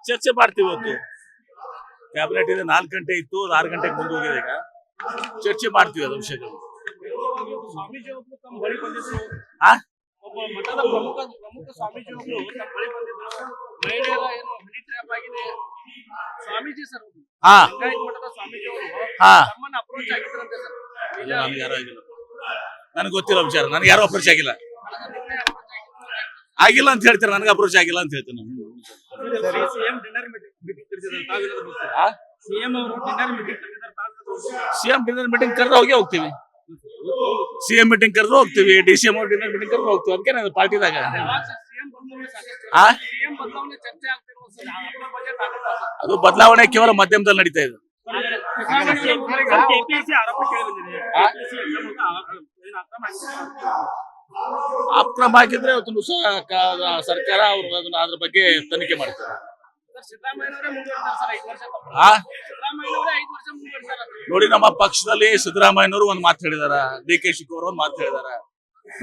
ಚರ್ಚೆ ಮಾಡ್ತೀವಿ ಇವತ್ತು. ಕ್ಯಾಬಿನೆಟ್ ಇದೆ, 4 ಗಂಟೆ ಇತ್ತು, 6 ಗಂಟೆಗೆ ಮುಂದೆ ಹೋಗಿದೆ. ಈಗ ಚರ್ಚೆ ಮಾಡ್ತೀವಿ ಅದು ವಿಷಯಗಳು. ಸ್ವಾಮೀಜಿ ಅವರು ತಮ್ಮ ಬಳಿ ಬಂದಿದ್ರು, ಒಬ್ಬ ಮಠದ ಪ್ರಮುಖ ಸ್ವಾಮೀಜಿ ಅವರು ತಮ್ಮ ಬಳಿ ಬಂದಿದ್ರು. ಮಹಿಳೆಯರ ಏನು ಹನಿ ಟ್ರ್ಯಾಪ್ ಆಗಿದೆ, ಸ್ವಾಮೀಜಿ ಸರ್ ಲಿಂಗಾಯತ ಮಠದ ಸ್ವಾಮೀಜಿ ಅವರು ತಮ್ಮನ್ನ ಅಪ್ರೋಚ್ ಆಗಿದ್ರಂತೆ ಸರ್. ನನಗೆ ಯಾರು ಆಗಿಲ್ಲ, ನನಗೆ ಗೊತ್ತಿಲ್ಲ ವಿಚಾರ. ನನಗೆ ಯಾರು ಅಪ್ರೋಚ್ ಆಗಿಲ್ಲ ಅಂತ ಹೇಳ್ತಾರೆ. ನನಗೆ ಅಪ್ರೋಚ್ ಆಗಿಲ್ಲ ಅಂತ ಹೇಳ್ತೇನೆ. CM dinner meeting CM dinner meeting ಕರೆದ್ರೆ ಹೋಗ್ತೀವಿ. ಸಿಎಂ ಮೀಟಿಂಗ್ ಕರೆದ್ರು ಹೋಗ್ತೀವಿ, DCM ಅವ್ರ ಡಿನ್ನರ್ ಮೀಟಿಂಗ್ ಕರೆದ್ರು ಹೋಗ್ತೀವಿ. ಅದಕ್ಕೆ ನಾನು ಪಾರ್ಟಿದಾಗ ಅದು ಬದಲಾವಣೆ ಕೇವಲ ಮಾಧ್ಯಮದಲ್ಲಿ ನಡೀತಾ ಇದೆ. ಅಕ್ರಮ ಆಗಿದ್ರೆ ಇವತ್ತು ಸರ್ಕಾರ ಅವರು ಅದನ್ನ ಅದ್ರ ಬಗ್ಗೆ ತನಿಖೆ ಮಾಡ್ತಾರೆ. ನೋಡಿ, ನಮ್ಮ ಪಕ್ಷದಲ್ಲಿ ಸಿದ್ದರಾಮಯ್ಯನವರು ಒಂದು ಮಾತು ಹೇಳಿದಾರ, DK ಶಿವಕುಮಾರ್ ಒಂದು ಮಾತು ಹೇಳಿದಾರ.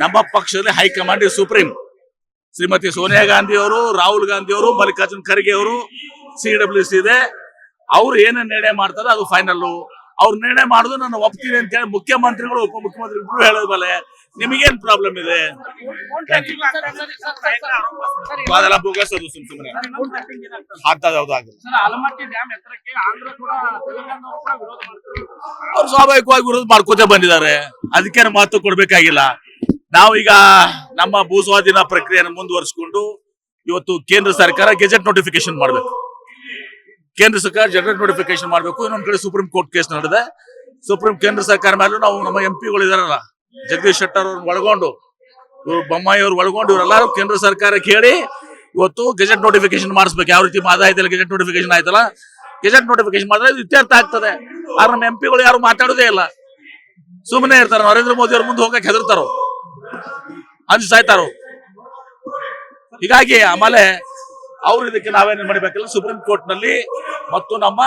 ನಮ್ಮ ಪಕ್ಷದಲ್ಲಿ ಹೈಕಮಾಂಡ್ ಸುಪ್ರೀಂ. ಶ್ರೀಮತಿ ಸೋನಿಯಾ ಗಾಂಧಿ ಅವರು, ರಾಹುಲ್ ಗಾಂಧಿ ಅವರು, ಮಲ್ಲಿಕಾರ್ಜುನ್ ಖರ್ಗೆ ಅವರು, CWC ಇದೆ. ಅವ್ರು ಏನೇನ್ ನಿರ್ಣಯ ಮಾಡ್ತಾರೆ ಅದು ಫೈನಲ್. ಅವ್ರು ನಿರ್ಣಯ ಮಾಡುದು ನಾನು ಒಪ್ತೀನಿ ಅಂತ ಹೇಳಿ ಮುಖ್ಯಮಂತ್ರಿಗಳು, ಉಪಮುಖ್ಯಮಂತ್ರಿಗಳು ಹೇಳೋದ್ಮೇಲೆ ನಿಮಗೇನ್ ಪ್ರಾಬ್ಲಮ್ ಇದೆ? ಅದೆಲ್ಲ ಬೋಗಸ್, ಅದು ಸುಮ್ಮನೆ ಆಗ್ತದೆ. ಅವ್ರು ಸ್ವಾಭಾವಿಕವಾಗಿ ವಿರೋಧ ಮಾಡ್ಕೋತ ಬಂದಿದ್ದಾರೆ. ಅದಕ್ಕೇನು ಮಹತ್ವ ಕೊಡ್ಬೇಕಾಗಿಲ್ಲ. ನಾವೀಗ ನಮ್ಮ ಭೂ ಸ್ವಾಧೀನ ಪ್ರಕ್ರಿಯೆಯನ್ನು ಮುಂದುವರಿಸಿಕೊಂಡು ಇವತ್ತು ಕೇಂದ್ರ ಸರ್ಕಾರ ಗೆಜೆಟ್ ನೋಟಿಫಿಕೇಶನ್ ಮಾಡಬೇಕು. ಕೇಂದ್ರ ಸರ್ಕಾರ ಗೆಜೆಟ್ ನೋಟಿಫಿಕೇಶನ್ ಮಾಡಬೇಕು. ಇನ್ನೊಂದ್ ಕಡೆ ಸುಪ್ರೀಂ ಕೋರ್ಟ್ ಕೇಸ್ ನಡೆದಿದೆ. ಕೇಂದ್ರ ಸರ್ಕಾರ ಮೇಲೂ ನಾವು ನಮ್ಮ MP ಗಳು ಇದಾರಲ್ಲ, ಜಗದೀಶ್ ಶೆಟ್ಟರ್ ಅವ್ರನ್ನ ಒಳಗೊಂಡು, ಬೊಮ್ಮಾಯಿ ಅವ್ರು ಒಳಗೊಂಡು, ಇವರೆಲ್ಲರೂ ಕೇಂದ್ರ ಸರ್ಕಾರಕ್ಕೆ ಹೇಳಿ ಇವತ್ತು ಗೆಜೆಟ್ ನೋಟಿಫಿಕೇಶನ್ ಮಾಡಿಸ್ಬೇಕು. ಯಾವ ರೀತಿ ಆಯ್ತಲ್ಲ, ಗೆಜೆಟ್ ನೋಟಿಫಿಕೇಶನ್ ಆಯ್ತಲ್ಲ, ಗೆಜೆಟ್ ನೋಟಿಫಿಕೇಶನ್ ಮಾಡಿದ್ರೆ ಇದು ಇತ್ಯರ್ಥ ಆಗ್ತದೆ. ಆದ್ರೆ ನಮ್ಮ MP ಗಳು ಯಾರು ಮಾತಾಡೋದೇ ಇಲ್ಲ, ಸುಮ್ಮನೆ ಇರ್ತಾರ. ನರೇಂದ್ರ ಮೋದಿ ಅವ್ರ ಮುಂದೆ ಹೋಗಕ್ಕೆ ಹೆದರ್ತಾರೋ, ಸಾಯ್ತಾರೋ. ಹೀಗಾಗಿ ಆಮೇಲೆ ಅವ್ರು ಇದಕ್ಕೆ ನಾವೇನ್ ಮಾಡಬೇಕಲ್ಲ, ಸುಪ್ರೀಂ ಕೋರ್ಟ್ ನಲ್ಲಿ ಮತ್ತು ನಮ್ಮ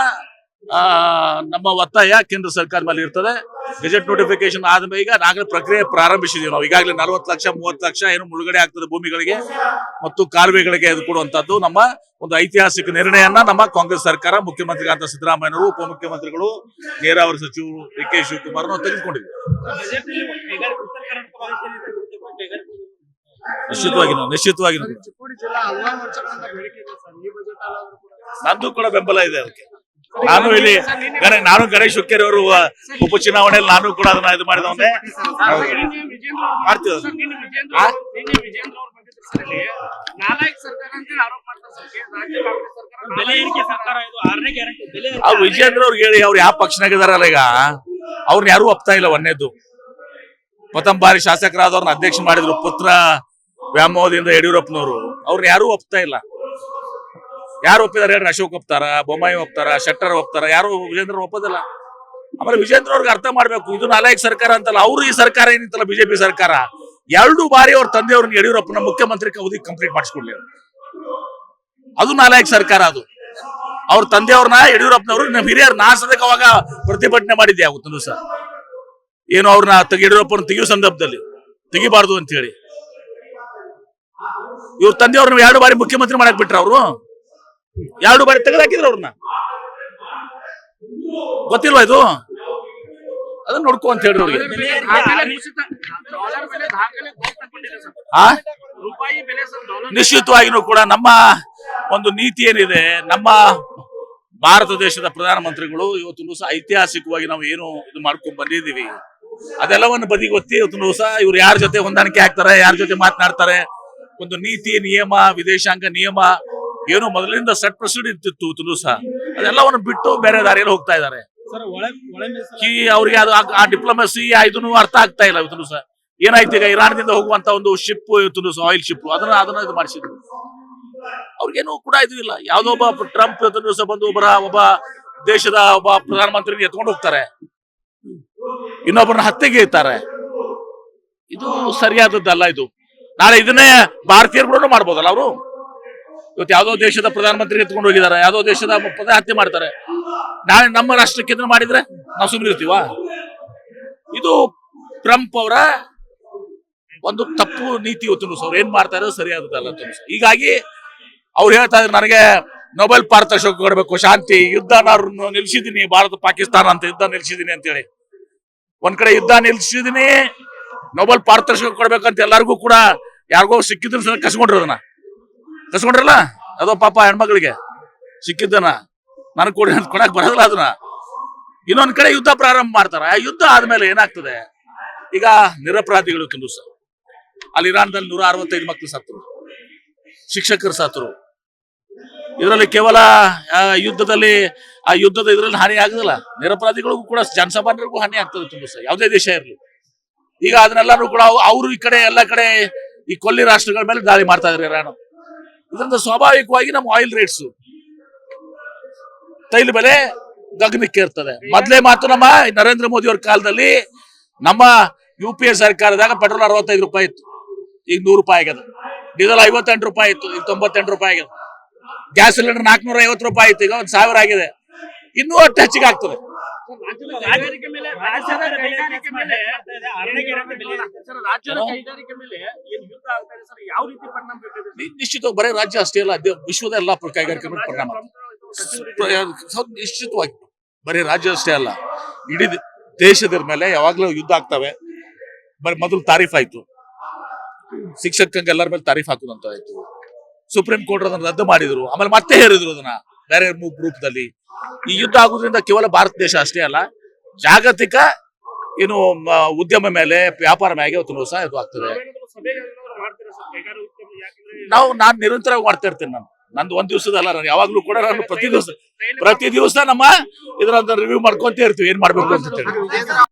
ಒತ್ತಾಯ ಕೇಂದ್ರ ಸರ್ಕಾರ ಮೇಲೆ ಇರ್ತದೆ. ಗೆಜೆಟ್ ನೋಟಿಫಿಕೇಶನ್ ಆದ್ಮೇಲೆ ಈಗ ನಾಗರಿಕ ಪ್ರಕ್ರಿಯೆ ಪ್ರಾರಂಭಿಸಿದೀವಿ ನಾವು. ಈಗಾಗಲೇ 40 ಲಕ್ಷ 30 ಲಕ್ಷ ಏನು ಮುಳುಗಡೆ ಆಗ್ತದೆ ಭೂಮಿಗಳಿಗೆ ಮತ್ತು ಕಾಲುವೆಗಳಿಗೆ ಇದು ಕೊಡುವಂತದ್ದು ನಮ್ಮ ಒಂದು ಐತಿಹಾಸಿಕ ನಿರ್ಣಯನ ನಮ್ಮ ಕಾಂಗ್ರೆಸ್ ಸರ್ಕಾರ, ಮುಖ್ಯಮಂತ್ರಿ ಅಂತ ಸಿದ್ದರಾಮಯ್ಯನವರು, ಉಪಮುಖ್ಯಮಂತ್ರಿಗಳು, ನೀರಾವರಿ ಸಚಿವರು DK ಶಿವಕುಮಾರ್ ತೆಗೆದುಕೊಂಡಿದ್ದಾರೆ. ನಿಶ್ಚಿತವಾಗಿ ನಂದು ಕೂಡ ಬೆಂಬಲ ಇದೆ ಅದಕ್ಕೆ. ನಾನು ಗಣೇಶ್ ಹುಕ್ಕೇರಿ ಅವರು ಉಪಚುನಾವಣೆಯಲ್ಲಿ ನಾನು ಕೂಡ ಅದನ್ನ ಇದು ಮಾಡಿದವನ್ನೇ ಮಾಡ್ತೀವಿ. ವಿಜೇಂದ್ರ ಅವ್ರಿಗೆ ಹೇಳಿ, ಅವ್ರು ಯಾವ ಪಕ್ಷನಾಗ ಇದಾರಲ್ಲ ಈಗ, ಅವ್ರನ್ನ ಯಾರು ಒಪ್ತಾ ಇಲ್ಲ. ಒಂದೇದು, ಪ್ರಥಮ ಬಾರಿ ಶಾಸಕರಾದವ್ರನ್ನ ಅಧ್ಯಕ್ಷ ಮಾಡಿದ್ರು ಪುತ್ರ ವ್ಯಾಮೋಹದಿಂದ ಯಡಿಯೂರಪ್ಪನವರು. ಅವ್ರನ್ನ ಯಾರು ಒಪ್ತಾ ಇಲ್ಲ. ಯಾರು ಒಪ್ಪಿದಾರೆ ಹೇಳ್ರಿ? ಅಶೋಕ್ ಒಪ್ತಾರ, ಬೊಮ್ಮಾಯಿ ಒಪ್ತಾರ, ಶೆಟ್ಟರ್ ಒಪ್ತಾರ, ಯಾರು ವಿಜೇಂದ್ರ ಒಪ್ಪೋದಿಲ್ಲ. ಆಮೇಲೆ ವಿಜೇಂದ್ರ ಅವ್ರಿಗೆ ಅರ್ಥ ಮಾಡ್ಬೇಕು, ಇದು ನಾಲಾಯಕ್ ಸರ್ಕಾರ ಅಂತಲ್ಲ. ಅವ್ರು ಈ ಸರ್ಕಾರ ಏನಿತ್ತಲ್ಲ BJP ಸರ್ಕಾರ, 2 ಬಾರಿ ಅವ್ರ ತಂದೆಯವ್ರನ್ನ ಯಡಿಯೂರಪ್ಪನ ಮುಖ್ಯಮಂತ್ರಿ ಅವಧಿ ಕಂಪ್ಲೀಟ್ ಮಾಡಿಸ್ಕೊಡ್ಲಿ. ಅದು ನಾಲಾಯಕ್ ಸರ್ಕಾರ. ಅದು ಅವ್ರ ತಂದೆಯವ್ರನ್ನ ಯಡಿಯೂರಪ್ಪನವ್ರು ನಮ್ಮ ಹಿರಿಯರು ನಾಸದಕ್ಕೆ ಅವಾಗ ಪ್ರತಿಭಟನೆ ಮಾಡಿದ್ದೆ ಆಗುತ್ತಲ್ಲ ಸರ್. ಏನು ಅವ್ರನ್ನ ಯಡಿಯೂರಪ್ಪನ ತೆಗಿಯೋ ಸಂದರ್ಭದಲ್ಲಿ ತೆಗಿಬಾರ್ದು ಅಂತ ಹೇಳಿ ಇವ್ರ ತಂದೆಯವ್ರನ್ನ 2 ಬಾರಿ ಮುಖ್ಯಮಂತ್ರಿ ಮಾಡಕ್ ಬಿಟ್ರ. ಅವರು 2 ಬಾರಿ ತೆಗೆದಾಕಿದ್ರು ಅವ್ರನ್ನ. ಗೊತ್ತಿಲ್ವಾ ಇದು? ಅದನ್ನ ನೋಡ್ಕೊ ಅಂತ ಹೇಳ್ರಿ ಅವ್ರಿಗೆ. ನಿಶ್ಚಿತವಾಗಿನೂ ಕೂಡ ನಮ್ಮ ಒಂದು ನೀತಿ ಏನಿದೆ, ನಮ್ಮ ಭಾರತ ದೇಶದ ಪ್ರಧಾನಮಂತ್ರಿಗಳು ಇವತ್ತು ಸಹ ಐತಿಹಾಸಿಕವಾಗಿ ನಾವು ಏನು ಇದು ಮಾಡ್ಕೊಂಡ್ ಬಂದಿದ್ದೀವಿ, ಅದೆಲ್ಲವನ್ನು ಬದಿಗೊತ್ತಿ ಇವತ್ತು ಸಹ ಇವ್ರು ಯಾರ ಜೊತೆ ಹೊಂದಾಣಿಕೆ ಆಗ್ತಾರೆ, ಯಾರ ಜೊತೆ ಮಾತನಾಡ್ತಾರೆ, ಒಂದು ನೀತಿ ನಿಯಮ, ವಿದೇಶಾಂಗ ನಿಯಮ ಏನು ಮೊದಲಿಂದ ಸೆಟ್ ಪ್ರೊಸೀಡ್ ಇರ್ತಿತ್ತು ಸಹ ಅದೆಲ್ಲವನ್ನು ಬಿಟ್ಟು ಬೇರೆ ದಾರಿಯಲ್ಲಿ ಹೋಗ್ತಾ ಇದ್ದಾರೆ. ಅವ್ರಿಗೆ ಅದು ಆ ಡಿಪ್ಲೊಮಸಿ ಇದನ್ನು ಅರ್ಥ ಆಗ್ತಾ ಇಲ್ಲ. ಇವತ್ತು ಸಹ ಏನಾಯ್ತು, ಈಗ ಇರಾನ್ದಿಂದ ಹೋಗುವಂತ ಒಂದು ಶಿಪ್ ಇವತ್ತು ಸಹ ಆಯಿಲ್ ಶಿಪ್ ಅದನ್ನ ಇದು ಮಾಡಿಸಿದ್ರು. ಅವ್ರಿಗೇನು ಕೂಡ ಇದು ಇಲ್ಲ. ಯಾವ್ದೋ ಒಬ್ಬ ಟ್ರಂಪ್ ಇವತ್ತು ಸಹ ಬಂದು ಒಬ್ಬ ದೇಶದ ಒಬ್ಬ ಪ್ರಧಾನಮಂತ್ರಿ ಎತ್ಕೊಂಡು ಹೋಗ್ತಾರೆ, ಇನ್ನೊಬ್ಬರನ್ನ ಹತ್ಯೆಗೆ ಇರ್ತಾರೆ. ಇದು ಸರಿಯಾದದ್ದಲ್ಲ. ಇದು ನಾಳೆ ಇದನ್ನೇ ಭಾರತೀಯರು ಕೂಡ ಮಾಡ್ಬೋದಲ್ಲ. ಅವರು ಇವತ್ತು ಯಾವ್ದೋ ದೇಶದ ಪ್ರಧಾನಮಂತ್ರಿ ಎತ್ಕೊಂಡು ಹೋಗಿದ್ದಾರೆ, ಯಾವ್ದೋ ದೇಶದ ಹತ್ಯೆ ಮಾಡ್ತಾರೆ. ನಾಳೆ ನಮ್ಮ ರಾಷ್ಟ್ರಕ್ಕೆ ಇದನ್ನ ಮಾಡಿದ್ರೆ ನಾವು ಸುಮ್ಮನೆ ಇರ್ತೀವ? ಇದು ಟ್ರಂಪ್ ಅವರ ಒಂದು ತಪ್ಪು ನೀತಿ. ಇವತ್ತು ಅವ್ರು ಏನ್ ಮಾಡ್ತಾ ಇರೋದು ಸರಿಯಾದದ್ದಲ್ಲ. ಹೀಗಾಗಿ ಅವ್ರು ಹೇಳ್ತಾ ಇದ್ರು, ನನಗೆ ನೊಬೆಲ್ ಪಾರಿತೋಷಕ ಕೊಡಬೇಕು, ಶಾಂತಿ, ಯುದ್ಧ ನಾನು ನಿಲ್ಸಿದೀನಿ, ಭಾರತ ಪಾಕಿಸ್ತಾನ ಅಂತ ಯುದ್ಧ ನಿಲ್ಸಿದೀನಿ ಅಂತೇಳಿ. ಒಂದ್ ಕಡೆ ಯುದ್ಧ ನಿಲ್ಸಿದೀನಿ, ನೊಬೆಲ್ ಪಾರಿತೋಷಕ ಕೊಡ್ಬೇಕಂತ ಎಲ್ಲರಿಗೂ ಕೂಡ ಯಾರಿಗೋ ಸಿಕ್ಕಿದ್ರು ಕಸ್ಕೊಂಡ್ರದನ್ನ ಕಸ್ಕೊಂಡ್ರಲ್ಲ, ಅದೋ ಪಾಪ ಹೆಣ್ಮಕ್ಳಿಗೆ ಸಿಕ್ಕಿದ್ದನ ನನಗೆ ಕೊಡಕ್ ಬರೋದಿಲ್ಲ ಅದನ್ನ. ಇನ್ನೊಂದ್ ಕಡೆ ಯುದ್ಧ ಪ್ರಾರಂಭ ಮಾಡ್ತಾರ. ಆ ಯುದ್ಧ ಆದ್ಮೇಲೆ ಏನಾಗ್ತದೆ? ಈಗ ನಿರಪರಾಧಿಗಳು ಕೆಲವು ಸಹ ಅಲ್ಲಿ ಇರಾನ್ದಲ್ಲಿ 165 ಮಕ್ಕಳು ಸತ್ತರು, ಶಿಕ್ಷಕರು ಸತ್ತರು. ಇದರಲ್ಲಿ ಕೇವಲ ಯುದ್ಧದಲ್ಲಿ ಆ ಯುದ್ಧದ ಇದ್ರಲ್ಲಿ ಹಾನಿ ಆಗುದಿಲ್ಲ, ನಿರಪರಾಧಿಗಳಿಗೂ ಕೂಡ ಜನಸಾಮಾನ್ಯರಿಗೂ ಹಾನಿ ಆಗ್ತದೆ ತುಂಬ ಸಹ, ಯಾವುದೇ ದೇಶ ಇರಲಿ. ಈಗ ಅದನ್ನೆಲ್ಲಾನು ಕೂಡ ಅವರು ಈ ಕಡೆ ಎಲ್ಲ ಕಡೆ ಈ ಕೊಲ್ಲಿ ರಾಷ್ಟ್ರಗಳ ಮೇಲೆ ದಾಳಿ ಮಾಡ್ತಾ ಇದ್ದಾರೆ ಇರಾನ್. ಇದರಿಂದ ಸ್ವಾಭಾವಿಕವಾಗಿ ನಮ್ಮ ಆಯಿಲ್ ರೇಟ್ಸ್, ತೈಲ ಬೆಲೆ ಗಗನಕ್ಕೆ ಇರ್ತದೆ. ಮೊದಲೇ ಮಾತು ನಮ್ಮ ನರೇಂದ್ರ ಮೋದಿ ಅವ್ರ ಕಾಲದಲ್ಲಿ ನಮ್ಮ UPA ಸರ್ಕಾರದಾಗ ಪೆಟ್ರೋಲ್ 65 ರೂಪಾಯಿ ಇತ್ತು, ಈಗ 100 ರೂಪಾಯಿ ಆಗ್ಯದ. ಡೀಸೆಲ್ 58 ರೂಪಾಯಿ ಇತ್ತು, ಈಗ 98 ರೂಪಾಯಿ ಆಗ್ಯದ. ಗ್ಯಾಸ್ ಸಿಲಿಂಡರ್ 450 ರೂಪಾಯಿ ಇತ್ತು, ಈಗ 1000 ಆಗಿದೆ. ಇನ್ನೂ ಅಷ್ಟು ಹೆಚ್ಚಿಗೆ ಆಗ್ತದೆ. ರಾಜ್ಯದ ಕೈಗಾರಿಕೆ ಮೇಲೆ ಏನ್ ಯುದ್ಧ ಆಗ್ತಾ ಇದೆ ಸರ್, ಯಾವ ರೀತಿ ಪರಿಣಾಮ ಬೀರ್ತದೆ? ನಿಶ್ಚಿತವಾಗಿ ಬರೀ ರಾಜ್ಯ ಅಷ್ಟೇ ಅಲ್ಲ, ವಿಶ್ವದ ಎಲ್ಲ ಕೈಗಾರಿಕೆ ಮೇಲೆ ಪರಿಣಾಮ. ನಿಶ್ಚಿತವಾಗಿ ಬರೀ ರಾಜ್ಯ ಅಷ್ಟೇ ಅಲ್ಲ, ಇಡೀ ದೇಶದ ಮೇಲೆ ಯಾವಾಗ್ಲೂ ಯುದ್ಧ ಆಗ್ತವೆ. ಬರೀ ಮೊದಲು ತಾರೀಫ್ ಆಯ್ತು, ಶಿಕ್ಷಕಂಗೆ ಎಲ್ಲರ ಮೇಲೆ ತಾರೀಫ್ ಹಾಕುದಂತ ಆಯ್ತು. ಸುಪ್ರೀಂ ಕೋರ್ಟ್ ಅದನ್ನ ರದ್ದು ಮಾಡಿದ್ರು, ಆಮೇಲೆ ಮತ್ತೆ ಹೇರಿದ್ರು ಅದನ್ನ ಬೇರೆ ರೂಪದಲ್ಲಿ. ಈ ಯುದ್ಧ ಆಗೋದ್ರಿಂದ ಕೇವಲ ಭಾರತ ದೇಶ ಅಷ್ಟೇ ಅಲ್ಲ, ಜಾಗತಿಕ ಏನು ಉದ್ಯಮ ಮೇಲೆ, ವ್ಯಾಪಾರ ಮೇಲೆ ಇವತ್ತು ಸಹ ಇದು ಆಗ್ತದೆ. ನಾನು ನಿರಂತರವಾಗಿ ಮಾಡ್ತಾ ಇರ್ತೇನೆ. ನಂದು ಒಂದ್ ದಿವಸದ ಅಲ್ಲ, ನಾನು ಯಾವಾಗ್ಲೂ ಕೂಡ ನಾನು ಪ್ರತಿ ದಿವಸ ನಮ್ಮ ಇದರ ರಿವ್ಯೂ ಮಾಡ್ಕೊಂತ ಇರ್ತೀವಿ, ಏನ್ ಮಾಡ್ಬೇಕು ಅಂತ ಹೇಳಿ.